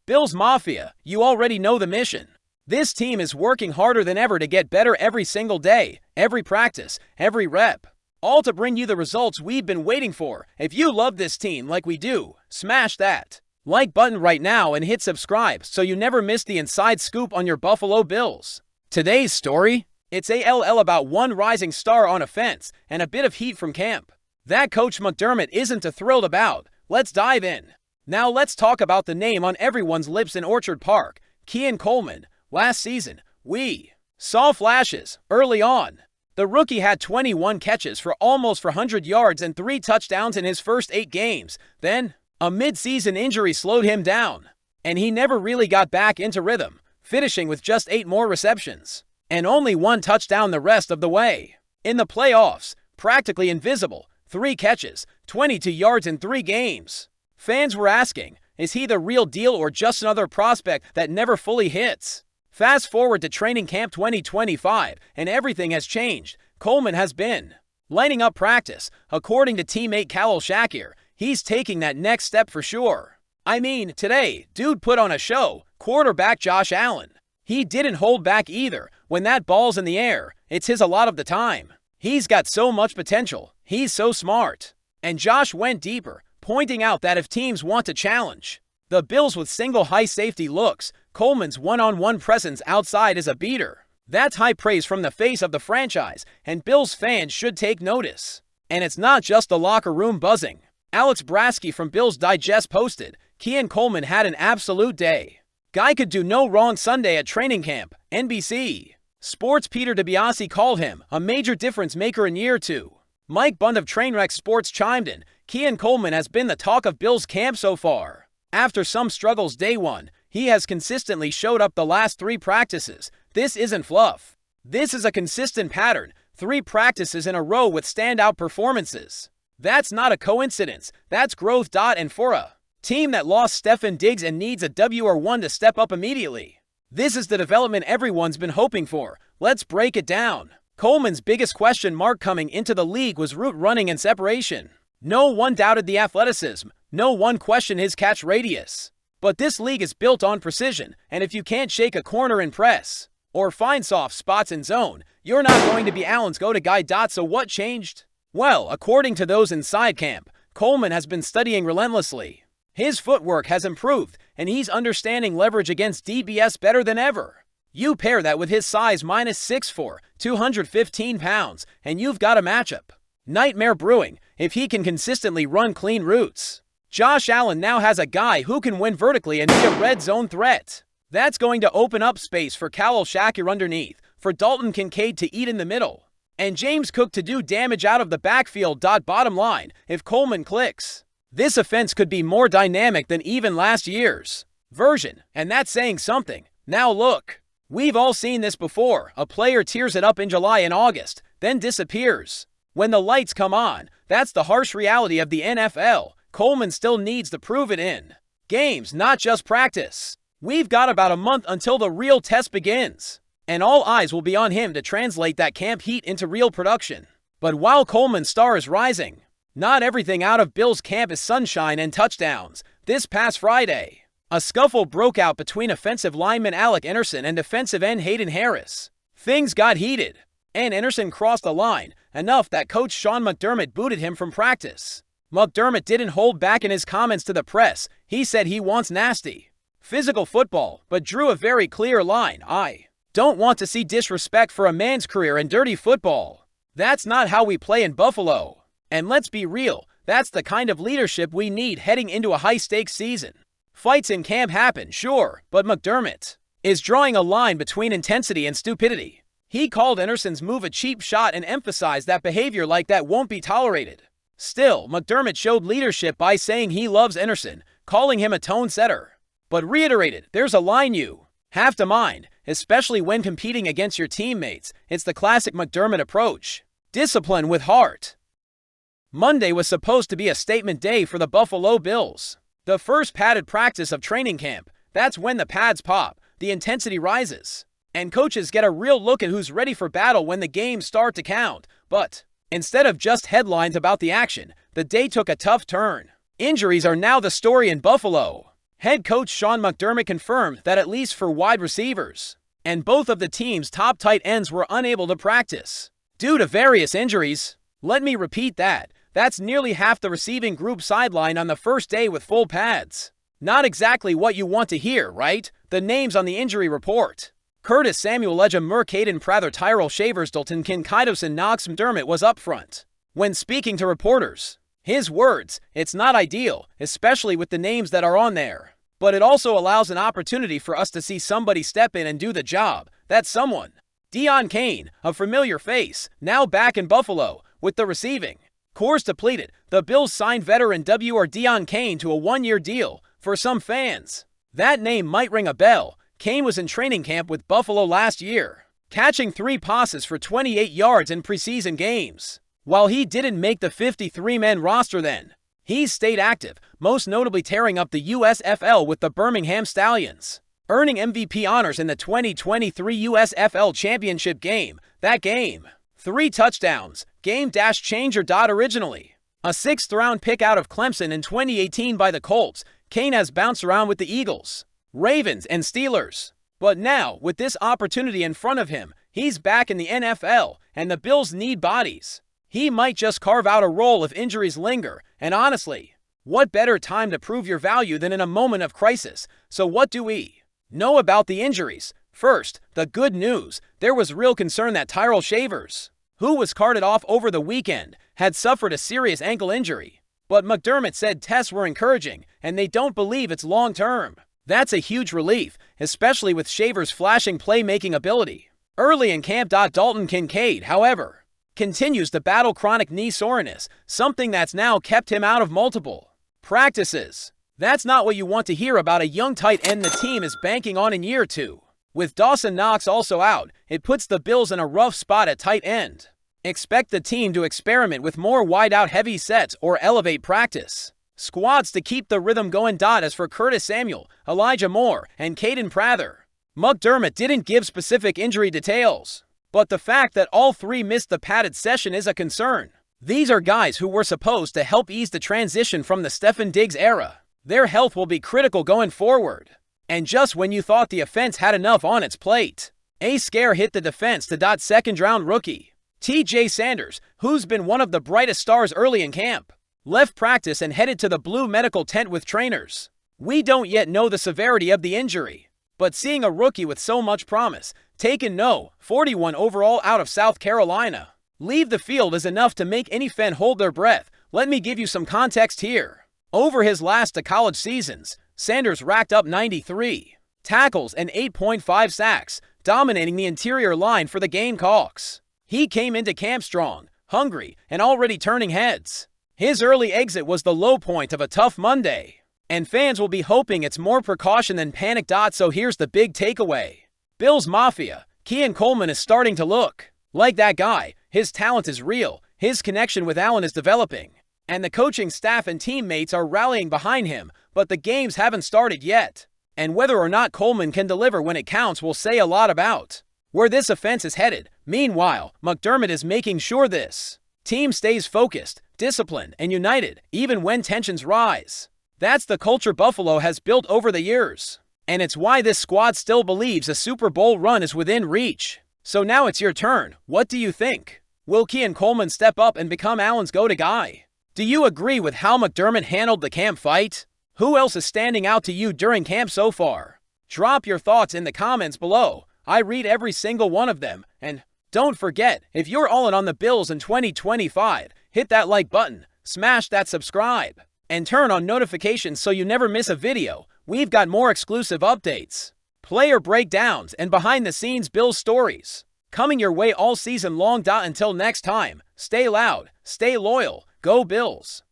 Bills Mafia, you already know the mission. This team is working harder than ever to get better every single day, every practice, every rep. All to bring you the results we've been waiting for. If you love this team like we do, smash that like button right now and hit subscribe so you never miss the inside scoop on your Buffalo Bills. Today's story? It's about one rising star on offense and a bit of heat from camp that Coach McDermott isn't too thrilled about. Let's dive in. Now let's talk about the name on everyone's lips in Orchard Park, Kian Coleman. Last season, we saw flashes early on. The rookie had 21 catches for almost 400 yards and 3 touchdowns in his first 8 games. Then, a mid-season injury slowed him down, and he never really got back into rhythm, finishing with just 8 more receptions and only 1 touchdown the rest of the way. In the playoffs, practically invisible, 3 catches, 22 yards in 3 games. Fans were asking, is he the real deal or just another prospect that never fully hits? Fast forward to training camp 2025, and everything has changed. Coleman has been lining up practice. According to teammate Khalil Shakir, he's taking that next step for sure. I mean, today, dude put on a show. Quarterback Josh Allen. He didn't hold back either. When that ball's in the air, it's his a lot of the time. He's got so much potential. He's so smart. And Josh went deeper, pointing out that if teams want to challenge the Bills with single high safety looks, Coleman's one-on-one presence outside is a beater. That's high praise from the face of the franchise, and Bills fans should take notice. And it's not just the locker room buzzing. Alex Brasky from Bills Digest posted, Kian Coleman had an absolute day. Guy could do no wrong Sunday at training camp. NBC Sports' Peter DiBiase called him a major difference maker in year 2. Mike Bund of Trainwreck Sports chimed in, Kian Coleman has been the talk of Bills camp so far. After some struggles day 1, he has consistently showed up the last 3 practices. This isn't fluff. This is a consistent pattern, 3 practices in a row with standout performances. That's not a coincidence. That's growth. And for a team that lost Stefon Diggs and needs a WR1 to step up immediately, this is the development everyone's been hoping for. Let's break it down. Coleman's biggest question mark coming into the league was route running and separation. No one doubted the athleticism. No one questioned his catch radius. But this league is built on precision, and if you can't shake a corner in press or find soft spots in zone, you're not going to be Allen's go-to guy. So what changed? Well, according to those inside camp, Coleman has been studying relentlessly. His footwork has improved, and he's understanding leverage against DBS better than ever. You pair that with his size -6'4", 215 pounds, and you've got a matchup nightmare brewing if he can consistently run clean routes. Josh Allen now has a guy who can win vertically and be a red zone threat. That's going to open up space for Khalil Shakir underneath, for Dalton Kincaid to eat in the middle, and James Cook to do damage out of the backfield. Bottom line, if Coleman clicks, this offense could be more dynamic than even last year's version, and that's saying something. Now look, we've all seen this before. A player tears it up in July and August, then disappears when the lights come on. That's the harsh reality of the NFL. Coleman still needs to prove it in games, not just practice. We've got about a month until the real test begins, and all eyes will be on him to translate that camp heat into real production. But while Coleman's star is rising, not everything out of Bills camp is sunshine and touchdowns. This past Friday, a scuffle broke out between offensive lineman Alec Anderson and defensive end Hayden Harris. Things got heated, and Anderson crossed the line, enough that coach Sean McDermott booted him from practice. McDermott didn't hold back in his comments to the press. He said he wants nasty, physical football, but drew a very clear line. I don't want to see disrespect for a man's career in dirty football. That's not how we play in Buffalo. And let's be real, that's the kind of leadership we need heading into a high-stakes season. Fights in camp happen, sure, but McDermott is drawing a line between intensity and stupidity. He called Anderson's move a cheap shot and emphasized that behavior like that won't be tolerated. Still, McDermott showed leadership by saying he loves Anderson, calling him a tone setter, but reiterated there's a line you have to mind, especially when competing against your teammates. It's the classic McDermott approach. Discipline with heart. Monday was supposed to be a statement day for the Buffalo Bills. The first padded practice of training camp. That's when the pads pop, the intensity rises, and coaches get a real look at who's ready for battle when the games start to count. But instead of just headlines about the action, the day took a tough turn. Injuries are now the story in Buffalo. Head coach Sean McDermott confirmed that at least for wide receivers, and both of the team's top tight ends were unable to practice due to various injuries. Let me repeat that. That's nearly half the receiving group sidelined on the first day with full pads. Not exactly what you want to hear, right? The names on the injury report: Curtis Samuel, Ejim Murk, Caden Prather, Tyrell Shavers, Dalton Kin, Kidosin, Knox. McDermott was up front when speaking to reporters. His words: "It's not ideal, especially with the names that are on there. But it also allows an opportunity for us to see somebody step in and do the job. That's someone." Dion Kane, a familiar face, now back in Buffalo, with the receiving cores depleted. The Bills signed veteran WR Dion Kane to a one-year deal. For some fans, that name might ring a bell. Kane was in training camp with Buffalo last year, catching 3 passes for 28 yards in preseason games. While he didn't make the 53-man roster then, he's stayed active, most notably tearing up the USFL with the Birmingham Stallions, earning MVP honors in the 2023 USFL Championship game. That game, 3 touchdowns, game-changer. Originally a 6th-round pick out of Clemson in 2018 by the Colts, Kane has bounced around with the Eagles, Ravens, and Steelers. But now, with this opportunity in front of him, he's back in the NFL, and the Bills need bodies. He might just carve out a role if injuries linger, and honestly, what better time to prove your value than in a moment of crisis? So what do we know about the injuries? First, the good news: there was real concern that Tyrell Shavers, who was carted off over the weekend, had suffered a serious ankle injury. But McDermott said tests were encouraging, and they don't believe it's long-term. That's a huge relief, especially with Shavers' flashing playmaking ability early in camp. Dalton Kincaid, however, continues to battle chronic knee soreness, something that's now kept him out of multiple practices. That's not what you want to hear about a young tight end the team is banking on in year 2. With Dawson Knox also out, it puts the Bills in a rough spot at tight end. Expect the team to experiment with more wide-out heavy sets or elevate practice squads to keep the rhythm going. As for Curtis Samuel, Elijah Moore, and Caden Prather, McDermott didn't give specific injury details, but the fact that all 3 missed the padded session is a concern. These are guys who were supposed to help ease the transition from the Stefon Diggs era. Their health will be critical going forward. And just when you thought the offense had enough on its plate, a scare hit the defense. 2nd-round rookie TJ Sanders, who's been one of the brightest stars early in camp, left practice and headed to the blue medical tent with trainers. We don't yet know the severity of the injury, but seeing a rookie with so much promise, taken 41 overall out of South Carolina, leave the field is enough to make any fan hold their breath. Let me give you some context here. Over his last 2 college seasons, Sanders racked up 93 tackles and 8.5 sacks, dominating the interior line for the Gamecocks. He came into camp strong, hungry, and already turning heads. His early exit was the low point of a tough Monday, and fans will be hoping it's more precaution than panic. So here's the big takeaway: Bills Mafia, Kian Coleman is starting to look like that guy. His talent is real, his connection with Allen is developing, and the coaching staff and teammates are rallying behind him, but the games haven't started yet. And whether or not Coleman can deliver when it counts will say a lot about where this offense is headed. Meanwhile, McDermott is making sure this team stays focused, disciplined, and united, even when tensions rise. That's the culture Buffalo has built over the years, and it's why this squad still believes a Super Bowl run is within reach. So now it's your turn. What do you think? Will Kian Coleman step up and become Allen's go-to guy? Do you agree with how McDermott handled the camp fight? Who else is standing out to you during camp so far? Drop your thoughts in the comments below. I read every single one of them. And don't forget, if you're all in on the Bills in 2025, hit that like button, smash that subscribe, and turn on notifications so you never miss a video. We've got more exclusive updates, player breakdowns, and behind-the-scenes Bills stories coming your way all season long. Until next time, stay loud, stay loyal, go Bills.